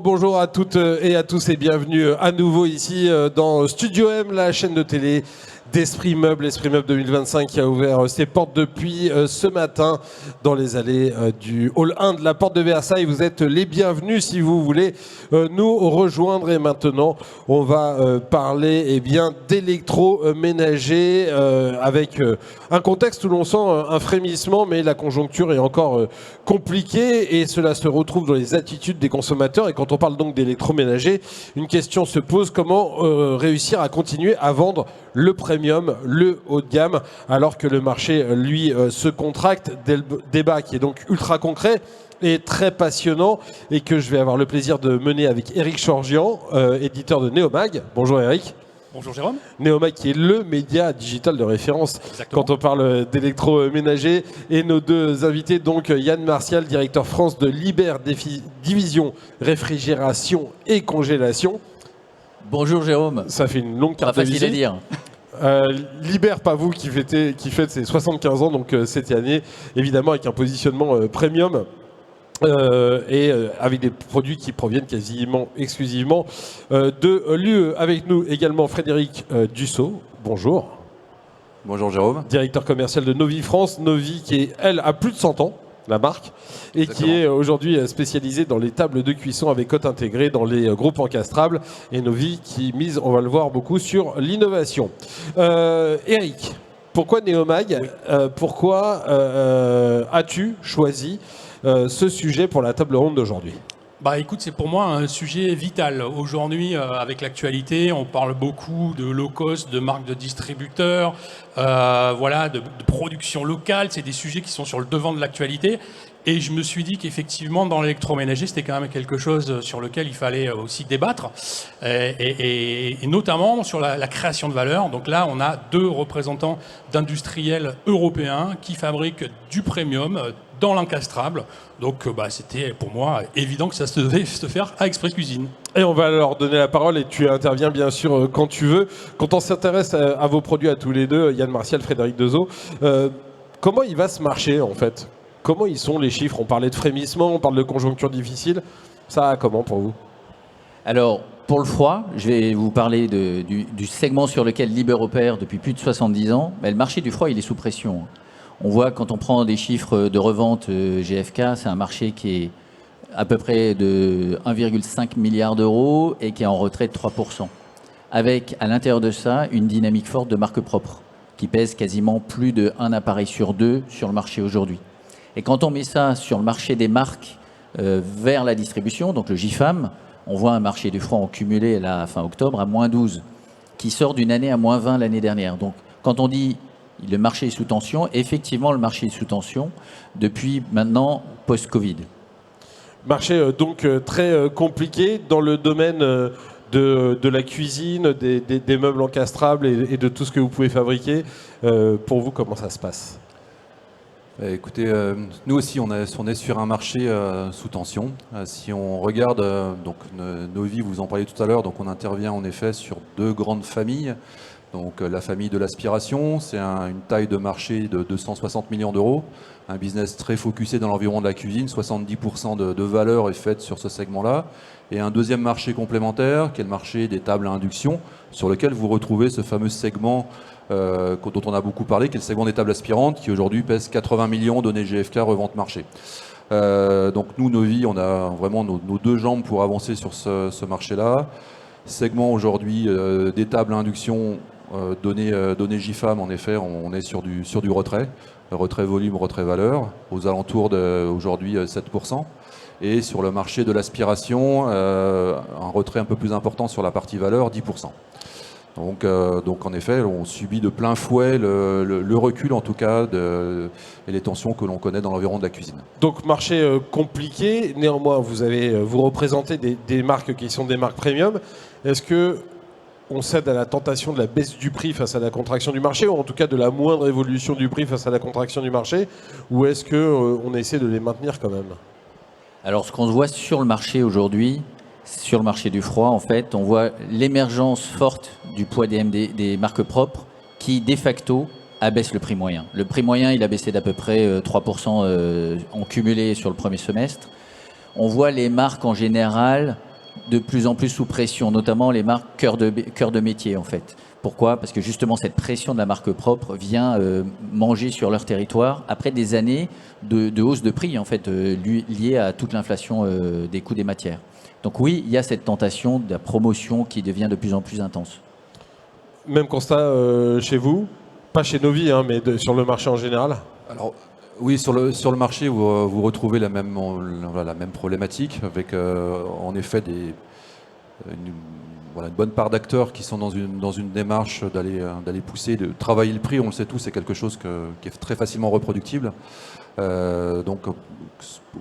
Bonjour à toutes et à tous et bienvenue à nouveau ici dans Studio M, la chaîne de télé d'Esprit Meuble. Esprit Meuble 2025 qui a ouvert ses portes depuis ce matin dans les allées du Hall 1 de la Porte de Versailles. Vous êtes les bienvenus si vous voulez nous rejoindre. Et maintenant, on va parler d'électroménager avec un contexte où l'on sent un frémissement, mais la conjoncture est encore compliquée et cela se retrouve dans les attitudes des consommateurs. Et quand on parle donc d'électroménager, une question se pose: comment réussir à continuer à vendre le premium, le haut de gamme, alors que le marché, lui, se contracte? Débat qui est donc ultra concret et très passionnant et que je vais avoir le plaisir de mener avec Éric Chorgian, éditeur de Neomag. Bonjour Éric. Bonjour Jérôme. Neomag qui est le média digital de référence. Exactement. Quand on parle d'électroménager. Et nos deux invités, donc Yann Martial, directeur France de Liber Division Réfrigération et Congélation. Bonjour Jérôme. Ça fait une longue carte de visite. Pas facile à dire. Liber, pas vous, qui fête ses 75 ans donc cette année, évidemment avec un positionnement premium. Avec des produits qui proviennent quasiment exclusivement de l'UE. Avec nous également Frédéric Dussault. Bonjour. Bonjour Jérôme. Directeur commercial de Novi France. Novi qui est, elle, a plus de 100 ans, la marque, et Exactement. Qui est aujourd'hui spécialisée dans les tables de cuisson avec cote intégrée dans les groupes encastrables. Et Novi qui mise, on va le voir beaucoup, sur l'innovation. Éric, pourquoi Neomag? Oui. Pourquoi as-tu choisi ce sujet pour la table ronde d'aujourd'hui? Bah écoute, c'est pour moi un sujet vital. Aujourd'hui, avec l'actualité, on parle beaucoup de low cost, de marques de distributeurs, de production locale. C'est des sujets qui sont sur le devant de l'actualité. Et je me suis dit qu'effectivement, dans l'électroménager, c'était quand même quelque chose sur lequel il fallait aussi débattre, et notamment sur la création de valeur. Donc là, on a deux représentants d'industriels européens qui fabriquent du premium dans l'encastrable. Donc c'était pour moi évident que ça se devait se faire à Express Cuisine. Et on va leur donner la parole et tu interviens bien sûr quand tu veux. Quand on s'intéresse à vos produits à tous les deux, Yann Martial, Frédéric Dussault, comment il va ce marché en fait? Comment ils sont les chiffres? On parlait de frémissement, on parle de conjoncture difficile. Ça, comment pour vous? Alors, pour le froid, je vais vous parler du segment sur lequel Liber opère depuis plus de 70 ans. Mais le marché du froid, il est sous pression. On voit quand on prend des chiffres de revente GFK, c'est un marché qui est à peu près de 1,5 milliard d'euros et qui est en retrait de 3%. Avec, à l'intérieur de ça, une dynamique forte de marques propres qui pèse quasiment plus d'un appareil sur deux sur le marché aujourd'hui. Et quand on met ça sur le marché des marques vers la distribution, donc le GIFAM, on voit un marché du froid en cumulé à la fin octobre à moins 12, qui sort d'une année à moins 20 l'année dernière. Donc quand on dit le marché est sous tension, effectivement le marché est sous tension depuis maintenant post-Covid. Marché donc très compliqué dans le domaine de la cuisine, des meubles encastrables et de tout ce que vous pouvez fabriquer. Pour vous, comment ça se passe? Écoutez, nous aussi on est sur un marché sous tension. Si on regarde, donc Novi, vous en parliez tout à l'heure, donc on intervient en effet sur deux grandes familles. Donc la famille de l'aspiration, c'est une taille de marché de 260 millions d'euros, un business très focusé dans l'environnement de la cuisine, 70% de valeur est faite sur ce segment-là. Et un deuxième marché complémentaire, qui est le marché des tables à induction, sur lequel vous retrouvez ce fameux segment dont on a beaucoup parlé, qui est le segment des tables aspirantes, qui aujourd'hui pèse 80 millions, données GFK, revente marché. Donc nous, Novi, on a vraiment nos deux jambes pour avancer sur ce marché-là. Segment aujourd'hui des tables à induction, données GIFAM, en effet, on est sur du retrait volume, retrait valeur, aux alentours d'aujourd'hui 7%. Et sur le marché de l'aspiration, un retrait un peu plus important sur la partie valeur, 10%. Donc en effet, on subit de plein fouet le recul en tout cas et les tensions que l'on connaît dans l'environnement de la cuisine. Donc marché compliqué, néanmoins vous représentez des marques qui sont des marques premium. Est-ce que on cède à la tentation de la baisse du prix face à la contraction du marché, ou en tout cas de la moindre évolution du prix face à la contraction du marché, ou est-ce qu'on essaie de les maintenir quand même? Alors ce qu'on voit sur le marché aujourd'hui, sur le marché du froid, en fait, on voit l'émergence forte du poids des marques propres qui, de facto, abaisse le prix moyen. Le prix moyen, il a baissé d'à peu près 3% en cumulé sur le premier semestre. on voit les marques en général de plus en plus sous pression, notamment les marques cœur de métier en fait. Pourquoi? Parce que justement cette pression de la marque propre vient manger sur leur territoire après des années de hausse de prix en fait liée à toute l'inflation des coûts des matières. Donc oui, il y a cette tentation de la promotion qui devient de plus en plus intense. Même constat chez vous, pas chez Novi, hein, mais sur le marché en général. Alors, oui, sur le marché, vous retrouvez la même problématique, avec en effet une bonne part d'acteurs qui sont dans une démarche d'aller pousser, de travailler le prix. On le sait tous, c'est quelque chose qui est très facilement reproductible. Donc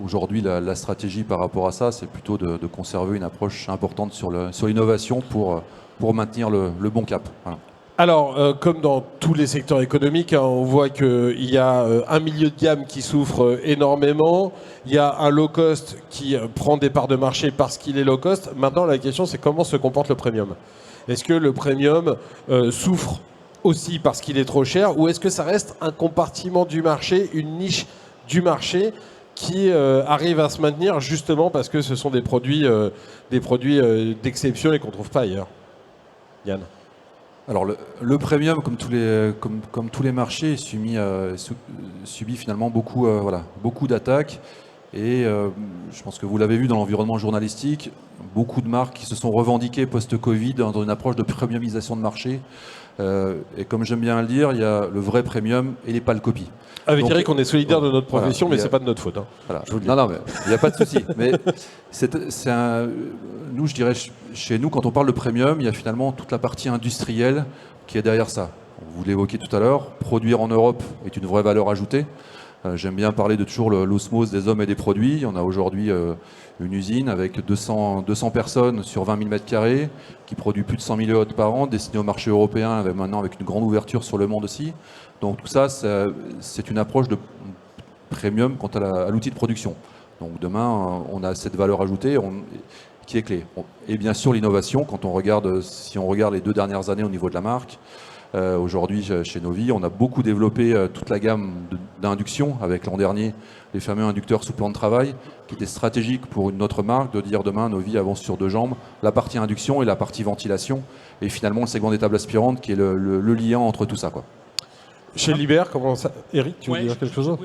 aujourd'hui, la stratégie par rapport à ça, c'est plutôt de conserver une approche importante sur l'innovation pour maintenir le bon cap. Voilà. Alors, comme dans tous les secteurs économiques, hein, on voit qu'il y a un milieu de gamme qui souffre énormément. Il y a un low cost qui prend des parts de marché parce qu'il est low cost. Maintenant, la question, c'est comment se comporte le premium. Est-ce que le premium souffre aussi parce qu'il est trop cher, ou est-ce que ça reste un compartiment du marché, une niche du marché qui arrive à se maintenir justement parce que ce sont des produits d'exception et qu'on ne trouve pas ailleurs? Yann. Alors le premium, comme tous les marchés, subit finalement beaucoup d'attaques. Et je pense que vous l'avez vu dans l'environnement journalistique, beaucoup de marques qui se sont revendiquées post-Covid dans une approche de premiumisation de marché. Et comme j'aime bien le dire, il y a le vrai premium et les pâles copies. Avec Eric, on est solidaire de notre profession, mais c'est pas de notre faute. Hein. Voilà. Non, mais il n'y a pas de souci. Mais nous, je dirais, chez nous, quand on parle de premium, il y a finalement toute la partie industrielle qui est derrière ça. Vous l'évoquiez tout à l'heure, produire en Europe est une vraie valeur ajoutée. J'aime bien parler de toujours l'osmose des hommes et des produits. On a aujourd'hui une usine avec 200 personnes sur 20 000 m² qui produit plus de 100 000 hôtes par an, destinée au marché européen, maintenant avec une grande ouverture sur le monde aussi. Donc tout ça, c'est une approche de premium quant à l'outil de production. Donc demain, on a cette valeur ajoutée qui est clé. Et bien sûr, l'innovation, si on regarde les 2 dernières années au niveau de la marque, aujourd'hui, chez Novi, on a beaucoup développé toute la gamme d'induction avec l'an dernier les fameux inducteurs sous plan de travail, qui étaient stratégiques pour notre marque de dire demain Novi avance sur 2 jambes, la partie induction et la partie ventilation, et finalement le segment des tables aspirantes qui est le lien entre tout ça, quoi. Chez Liber, comment ça... Eric, tu veux dire quelque chose?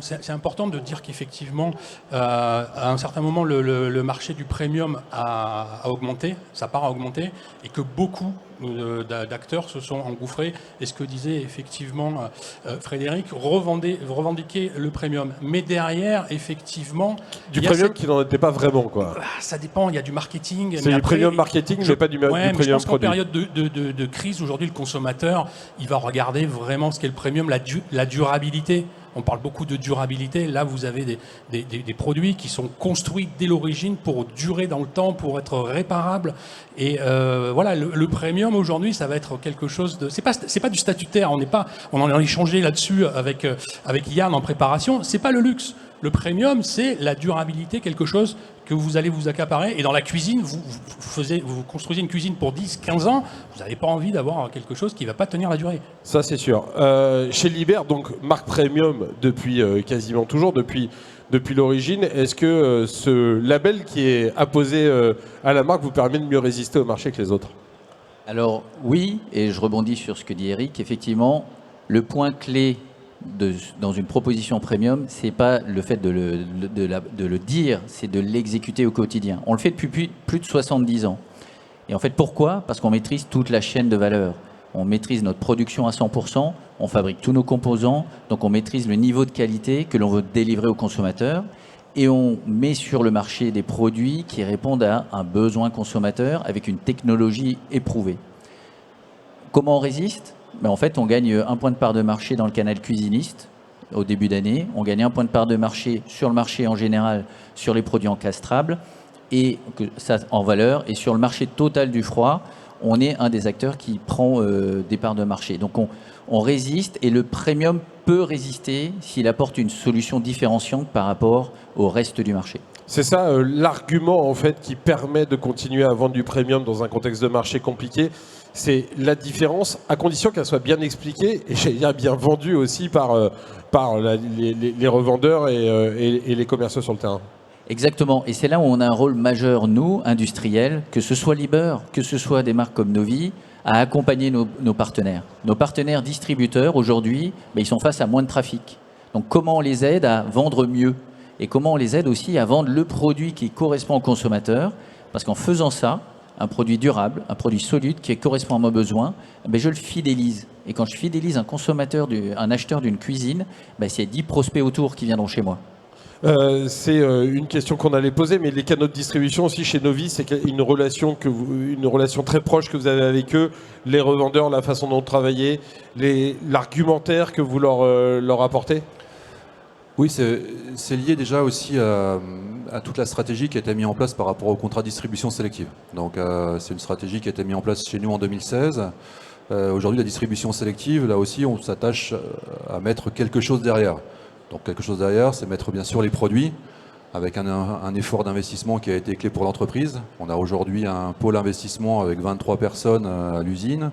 C'est important de dire qu'effectivement, à un certain moment, le marché du premium a augmenté, sa part a augmenté, et que beaucoup d'acteurs se sont engouffrés. Et ce que disait effectivement Frédéric, revendiquer le premium. Mais derrière, effectivement... Du premium qui n'en était pas vraiment, quoi. Ça dépend, il y a du marketing. C'est du premium marketing, mais pas du premium produit. Je pense qu'en période de crise, aujourd'hui, le consommateur, il va regarder vraiment ce qu'est le premium, la durabilité. On parle beaucoup de durabilité. Là, vous avez des produits qui sont construits dès l'origine pour durer dans le temps, pour être réparables. Et voilà, le premium aujourd'hui, ça va être quelque chose de. C'est pas du statutaire. On en a échangé là-dessus avec Yann en préparation. C'est pas le luxe. Le premium, c'est la durabilité, quelque chose que vous allez vous accaparer. Et dans la cuisine, vous construisez une cuisine pour 10, 15 ans, vous n'avez pas envie d'avoir quelque chose qui ne va pas tenir la durée. Ça, c'est sûr. Chez Liber, donc marque premium depuis quasiment toujours, depuis l'origine, est-ce que ce label qui est apposé à la marque vous permet de mieux résister au marché que les autres? Alors oui, et je rebondis sur ce que dit Eric, effectivement, le point clé dans une proposition premium, c'est pas le fait de le dire, c'est de l'exécuter au quotidien. On le fait depuis plus de 70 ans. Et en fait, pourquoi? Parce qu'on maîtrise toute la chaîne de valeur. On maîtrise notre production à 100%, on fabrique tous nos composants, donc on maîtrise le niveau de qualité que l'on veut délivrer aux consommateurs, et on met sur le marché des produits qui répondent à un besoin consommateur avec une technologie éprouvée. Comment on résiste? Ben en fait, on gagne 1 point de part de marché dans le canal cuisiniste au début d'année. On gagne 1 point de part de marché sur le marché en général, sur les produits encastrables, et ça en valeur. Et sur le marché total du froid, on est un des acteurs qui prend des parts de marché. Donc on résiste, et le premium peut résister s'il apporte une solution différenciante par rapport au reste du marché. C'est ça l'argument en fait qui permet de continuer à vendre du premium dans un contexte de marché compliqué. C'est la différence, à condition qu'elle soit bien expliquée et bien vendue aussi par les revendeurs et les commerciaux sur le terrain. Exactement. Et c'est là où on a un rôle majeur, nous, industriels, que ce soit Liber, que ce soit des marques comme Novi, à accompagner nos partenaires. Nos partenaires distributeurs, aujourd'hui, ils sont face à moins de trafic. Donc comment on les aide à vendre mieux? Et comment on les aide aussi à vendre le produit qui correspond au consommateur? Parce qu'en faisant ça, un produit durable, un produit solide qui correspond à mon besoin, je le fidélise. Et quand je fidélise un consommateur, un acheteur d'une cuisine, c'est 10 prospects autour qui viendront chez moi. C'est une question qu'on allait poser, mais les canaux de distribution aussi chez Novi, c'est une relation très proche que vous avez avec eux, les revendeurs, la façon dont vous travaillez, l'argumentaire que vous leur apportez. Oui, c'est lié déjà aussi à toute la stratégie qui a été mise en place par rapport au contrat de distribution sélective. Donc c'est une stratégie qui a été mise en place chez nous en 2016. Aujourd'hui, la distribution sélective, là aussi, on s'attache à mettre quelque chose derrière. Donc quelque chose derrière, c'est mettre bien sûr les produits, avec un effort d'investissement qui a été clé pour l'entreprise. On a aujourd'hui un pôle investissement avec 23 personnes à l'usine.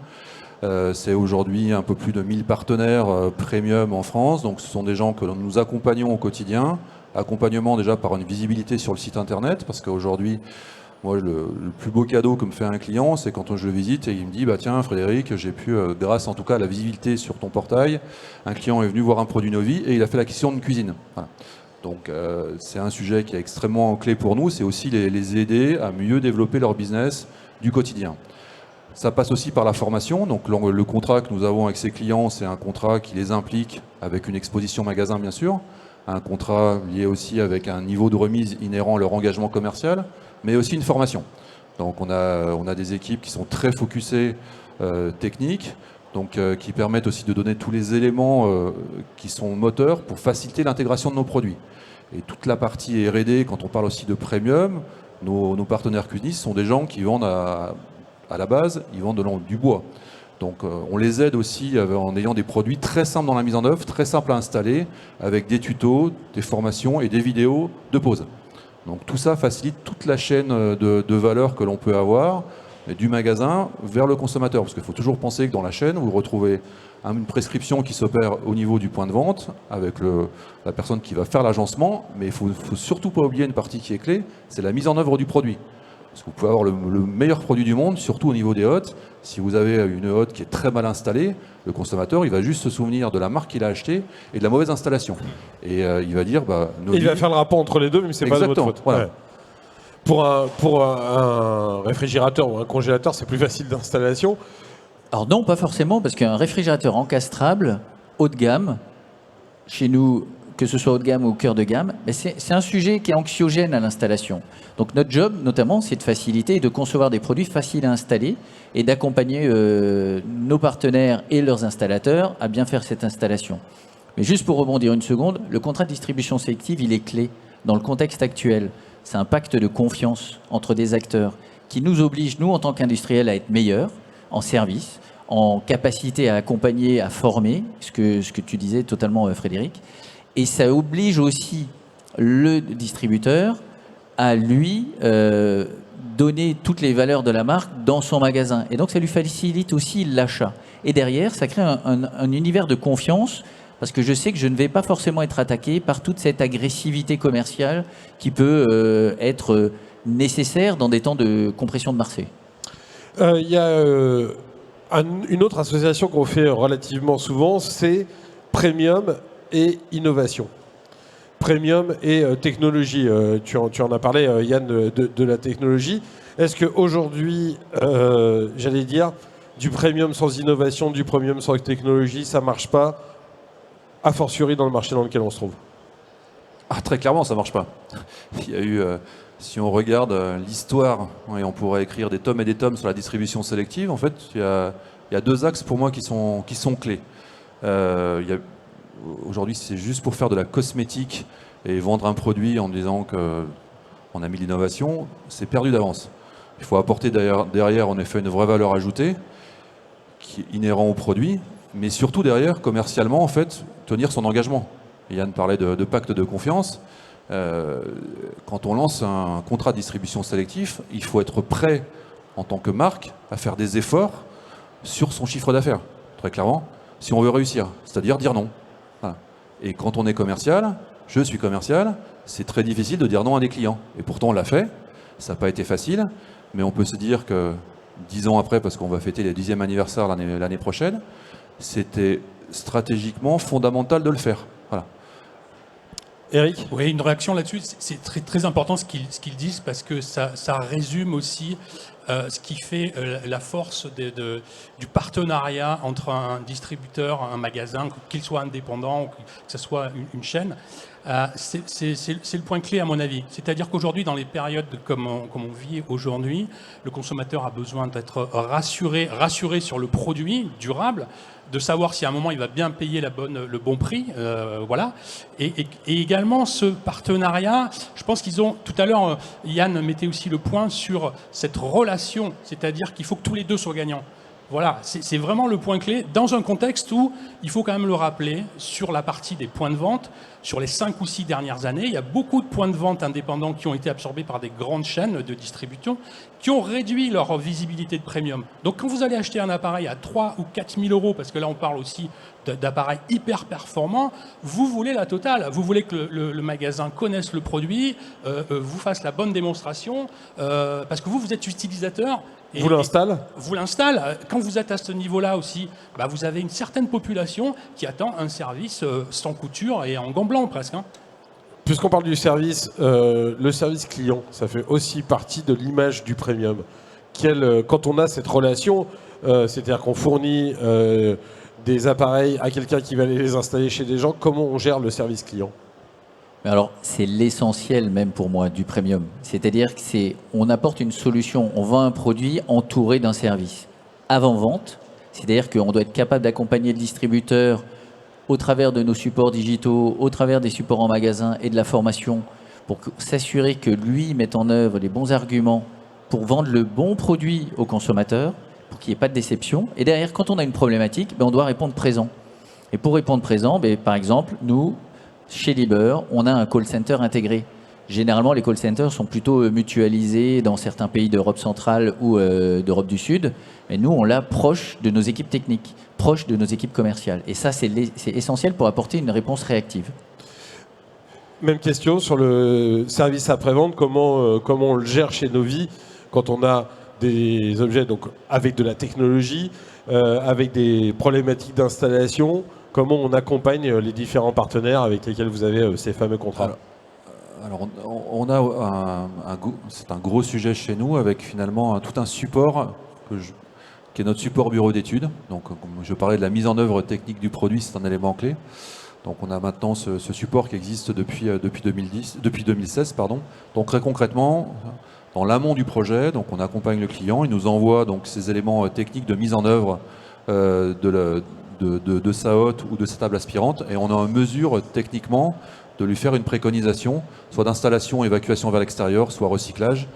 C'est aujourd'hui un peu plus de 1000 partenaires premium en France. Donc ce sont des gens que nous accompagnons au quotidien. Accompagnement déjà par une visibilité sur le site internet, parce qu'aujourd'hui, moi, le plus beau cadeau que me fait un client, c'est quand je le visite et il me dit tiens Frédéric, j'ai pu, grâce en tout cas à la visibilité sur ton portail, un client est venu voir un produit Novi et il a fait l'acquisition d'une cuisine. Voilà. Donc c'est un sujet qui est extrêmement clé pour nous, c'est aussi les aider à mieux développer leur business du quotidien. Ça passe aussi par la formation. Donc le contrat que nous avons avec ces clients, c'est un contrat qui les implique avec une exposition magasin bien sûr, un contrat lié aussi avec un niveau de remise inhérent à leur engagement commercial, mais aussi une formation. Donc on a des équipes qui sont très focusées techniques, donc qui permettent aussi de donner tous les éléments qui sont moteurs pour faciliter l'intégration de nos produits. Et toute la partie R&D, quand on parle aussi de premium, nos partenaires cuisinistes sont des gens qui vendent à la base, ils vendent du bois. Donc on les aide aussi en ayant des produits très simples dans la mise en œuvre, très simples à installer, avec des tutos, des formations et des vidéos de pause. Donc tout ça facilite toute la chaîne de valeur que l'on peut avoir, du magasin vers le consommateur. Parce qu'il faut toujours penser que dans la chaîne, vous retrouvez une prescription qui s'opère au niveau du point de vente, avec la personne qui va faire l'agencement, mais il ne faut surtout pas oublier une partie qui est clé, c'est la mise en œuvre du produit. Parce que vous pouvez avoir le meilleur produit du monde, surtout au niveau des hôtes. Si vous avez une hotte qui est très mal installée, le consommateur, il va juste se souvenir de la marque qu'il a achetée et de la mauvaise installation. Et il va dire, il va faire le rapport entre les deux, mais c'est pas de votre faute. Voilà. Ouais. Pour un réfrigérateur ou un congélateur, c'est plus facile d'installation. Alors non, pas forcément, parce qu'un réfrigérateur encastrable, haut de gamme, chez nous, que ce soit haut de gamme ou cœur de gamme, c'est un sujet qui est anxiogène à l'installation. Donc notre job, notamment, c'est de faciliter et de concevoir des produits faciles à installer et d'accompagner nos partenaires et leurs installateurs à bien faire cette installation. Mais juste pour rebondir une seconde, le contrat de distribution sélective, il est clé dans le contexte actuel. C'est un pacte de confiance entre des acteurs qui nous oblige, nous, en tant qu'industriels, à être meilleurs en service, en capacité à accompagner, à former, ce que tu disais totalement, Frédéric. Et ça oblige aussi le distributeur à lui donner toutes les valeurs de la marque dans son magasin. Et donc ça lui facilite aussi l'achat. Et derrière, ça crée un univers de confiance, parce que je sais que je ne vais pas forcément être attaqué par toute cette agressivité commerciale qui peut être nécessaire dans des temps de compression de marché. Il y a une autre association qu'on fait relativement souvent, c'est Premium et innovation. Premium et technologie. Tu en as parlé, Yann, de la technologie. Est-ce qu'aujourd'hui, j'allais dire, du premium sans innovation, du premium sans technologie, ça ne marche pas, a fortiori dans le marché dans lequel on se trouve? Très clairement, ça ne marche pas. Il y a eu, si on regarde l'histoire, et on pourrait écrire des tomes et des tomes sur la distribution sélective, en fait, il y a deux axes pour moi qui sont clés. Aujourd'hui, c'est juste pour faire de la cosmétique et vendre un produit en disant qu'on a mis l'innovation, c'est perdu d'avance. Il faut apporter derrière, en effet, une vraie valeur ajoutée qui est inhérente au produit, mais surtout derrière, commercialement, en fait, tenir son engagement. Yann parlait de pacte de confiance. Quand on lance un contrat de distribution sélectif, il faut être prêt, en tant que marque, à faire des efforts sur son chiffre d'affaires, très clairement, si on veut réussir, c'est-à-dire dire non. Voilà. Et quand on est commercial, je suis commercial, c'est très difficile de dire non à des clients. Et pourtant, on l'a fait. Ça n'a pas été facile, mais on peut se dire que 10 ans après, parce qu'on va fêter le 10e anniversaire l'année prochaine, c'était stratégiquement fondamental de le faire. Voilà. Eric ? Oui, une réaction là-dessus, c'est très, très important ce qu'ils disent parce que ça résume aussi ce qui fait la force du partenariat entre un distributeur, un magasin, qu'il soit indépendant ou que ce soit une chaîne. C'est le point clé à mon avis. C'est-à-dire qu'aujourd'hui, dans les périodes comme on vit aujourd'hui, le consommateur a besoin d'être rassuré sur le produit durable, de savoir si à un moment il va bien payer le bon prix, voilà. Et également ce partenariat, je pense qu'ils ont, tout à l'heure Yann mettait aussi le point sur cette relation, c'est-à-dire qu'il faut que tous les deux soient gagnants. Voilà, c'est vraiment le point clé dans un contexte où, il faut quand même le rappeler, sur la partie des points de vente, sur les 5 ou 6 dernières années, il y a beaucoup de points de vente indépendants qui ont été absorbés par des grandes chaînes de distribution qui ont réduit leur visibilité de premium. Donc quand vous allez acheter un appareil à 3 ou 4 000 euros, parce que là on parle aussi d'appareils hyper performants, vous voulez la totale. Vous voulez que le magasin connaisse le produit, vous fasse la bonne démonstration, parce que vous êtes utilisateur. Vous l'installez ? Vous l'installez. Quand vous êtes à ce niveau-là aussi, bah vous avez une certaine population qui attend un service sans couture et en gants blancs presque. Hein. Puisqu'on parle du service, le service client, ça fait aussi partie de l'image du premium. Quand on a cette relation, c'est-à-dire qu'on fournit des appareils à quelqu'un qui va aller les installer chez des gens, comment on gère le service client ? Alors, c'est l'essentiel même pour moi du premium. C'est-à-dire que on apporte une solution, on vend un produit entouré d'un service. Avant-vente, c'est-à-dire qu'on doit être capable d'accompagner le distributeur au travers de nos supports digitaux, au travers des supports en magasin et de la formation pour s'assurer que lui mette en œuvre les bons arguments pour vendre le bon produit au consommateur, pour qu'il n'y ait pas de déception. Et derrière, quand on a une problématique, on doit répondre présent. Et pour répondre présent, par exemple, nous, chez Liber, on a un call center intégré. Généralement, les call centers sont plutôt mutualisés dans certains pays d'Europe centrale ou d'Europe du Sud. Mais nous, on l'a proche de nos équipes techniques, proche de nos équipes commerciales. Et ça, c'est essentiel pour apporter une réponse réactive. Même question sur le service après-vente. Comment on le gère chez Novi quand on a des objets donc, avec de la technologie, avec des problématiques d'installation ? Comment on accompagne les différents partenaires avec lesquels vous avez ces fameux contrats ? Alors on a c'est un gros sujet chez nous avec finalement tout un support qui est notre support bureau d'études. Donc comme je parlais de la mise en œuvre technique du produit, c'est un élément clé. Donc on a maintenant ce support qui existe depuis 2016. Donc très concrètement, dans l'amont du projet, donc on accompagne le client, il nous envoie donc ces éléments techniques de mise en œuvre de sa hotte ou de sa table aspirante et on est en mesure techniquement de lui faire une préconisation, soit d'installation, évacuation vers l'extérieur, soit recyclage,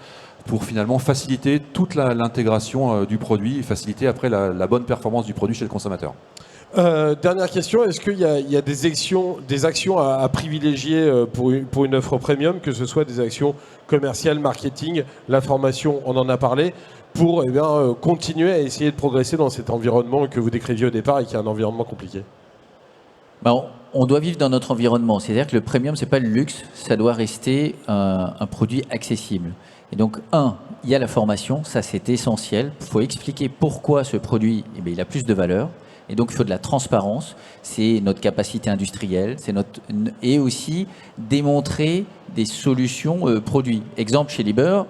pour finalement faciliter toute l'intégration du produit et faciliter après la bonne performance du produit chez le consommateur. Dernière question, est-ce qu'il y a des actions à privilégier pour une offre premium, que ce soit des actions commerciales, marketing, la formation, on en a parlé, pour continuer à essayer de progresser dans cet environnement que vous décriviez au départ et qui est un environnement compliqué ? On doit vivre dans notre environnement. C'est-à-dire que le premium, ce n'est pas le luxe, ça doit rester un produit accessible. Et donc, il y a la formation, ça c'est essentiel. Il faut expliquer pourquoi ce produit il a plus de valeur. Et donc, il faut de la transparence. C'est notre capacité industrielle. Et aussi démontrer des solutions produits. Exemple, chez Liber,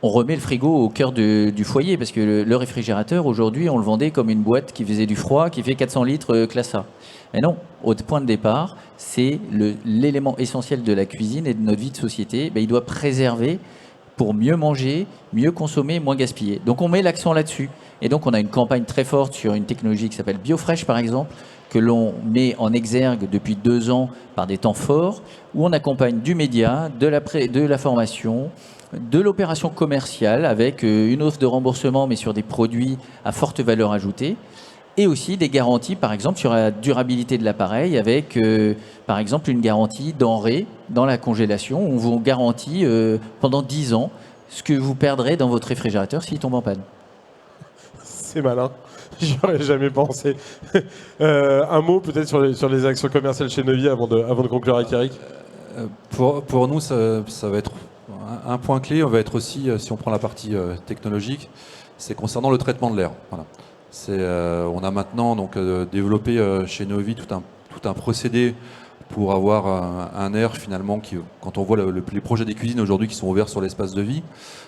on remet le frigo au cœur du foyer parce que le réfrigérateur, aujourd'hui, on le vendait comme une boîte qui faisait du froid, qui fait 400 litres classe A. Mais non, au point de départ, c'est l'élément essentiel de la cuisine et de notre vie de société. Il doit préserver pour mieux manger, mieux consommer, moins gaspiller. Donc on met l'accent là-dessus. Et donc on a une campagne très forte sur une technologie qui s'appelle BioFresh par exemple, que l'on met en exergue depuis 2 ans par des temps forts, où on accompagne du média, de la formation, de l'opération commerciale avec une offre de remboursement mais sur des produits à forte valeur ajoutée. Et aussi des garanties, par exemple, sur la durabilité de l'appareil avec, par exemple, une garantie denrée dans la congélation. On vous garantit pendant 10 ans ce que vous perdrez dans votre réfrigérateur s'il tombe en panne. C'est malin. J'y aurais jamais pensé. Un mot peut-être sur les actions commerciales chez Neuvy avant de conclure avec Eric. Pour nous, ça va être un point clé. On va être aussi, si on prend la partie technologique, c'est concernant le traitement de l'air. Voilà. On a maintenant donc développé chez Neuvy tout un procédé pour avoir un air finalement qui, quand on voit les projets des cuisines aujourd'hui qui sont ouverts sur l'espace de vie,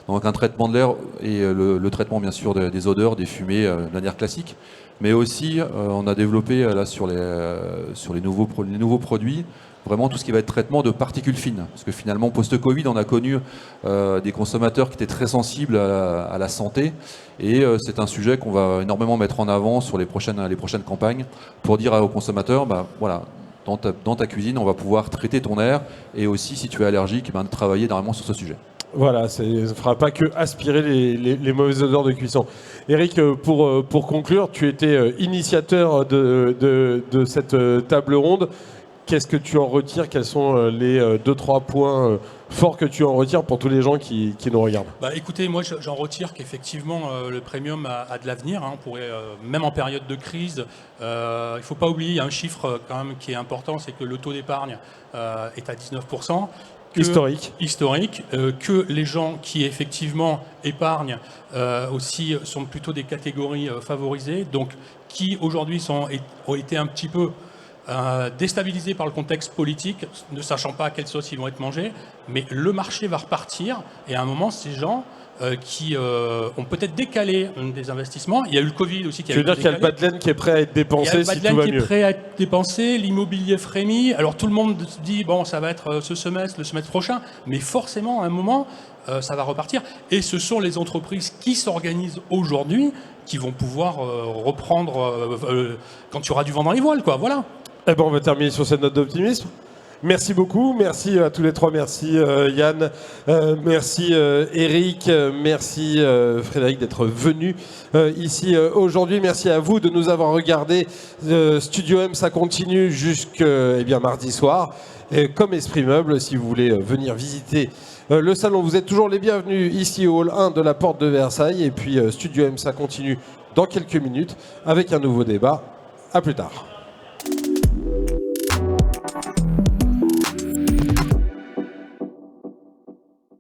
donc un traitement de l'air et le traitement bien sûr des odeurs, des fumées de manière classique, mais aussi on a développé là sur les nouveaux produits vraiment tout ce qui va être traitement de particules fines, parce que finalement post-Covid on a connu des consommateurs qui étaient très sensibles à la santé, et c'est un sujet qu'on va énormément mettre en avant sur les prochaines campagnes pour dire aux consommateurs, bah, voilà, dans ta cuisine, on va pouvoir traiter ton air, et aussi, si tu es allergique, de travailler énormément sur ce sujet. Voilà, ça ne fera pas que aspirer les mauvaises odeurs de cuisson. Eric, pour conclure, tu étais initiateur de cette table ronde. Qu'est-ce que tu en retires? Quels sont les 2-3 points forts que tu en retires pour tous les gens qui nous regardent? Écoutez, moi j'en retire qu'effectivement le premium a de l'avenir. On pourrait, même en période de crise, il ne faut pas oublier, il y a un chiffre quand même qui est important, c'est que le taux d'épargne est à 19%. Historique, que les gens qui effectivement épargnent aussi sont plutôt des catégories favorisées, donc qui aujourd'hui ont été un petit peu déstabilisés par le contexte politique, ne sachant pas à quelle sauce ils vont être mangés, mais le marché va repartir, et à un moment, ces gens qui ont peut-être décalé des investissements. Il y a eu le Covid aussi qui a été décalé. Tu veux dire qu'il y a le bas de laine qui est prêt à être dépensé si tout va mieux. Il y a le bas de laine qui est prêt à être dépensé, l'immobilier frémit. Alors tout le monde se dit, bon, ça va être ce semestre, le semestre prochain, mais forcément, à un moment, ça va repartir. Et ce sont les entreprises qui s'organisent aujourd'hui qui vont pouvoir reprendre quand il y aura du vent dans les voiles, quoi. Voilà. Eh ben, on va terminer sur cette note d'optimisme. Merci beaucoup, merci à tous les trois, merci Yann, merci Eric, merci Frédéric d'être venu ici aujourd'hui, merci à vous de nous avoir regardé. Studio M, ça continue jusqu'à mardi soir, et comme Esprit Meuble, si vous voulez venir visiter le salon, vous êtes toujours les bienvenus ici au hall 1 de la Porte de Versailles, et puis Studio M, ça continue dans quelques minutes avec un nouveau débat. À plus tard.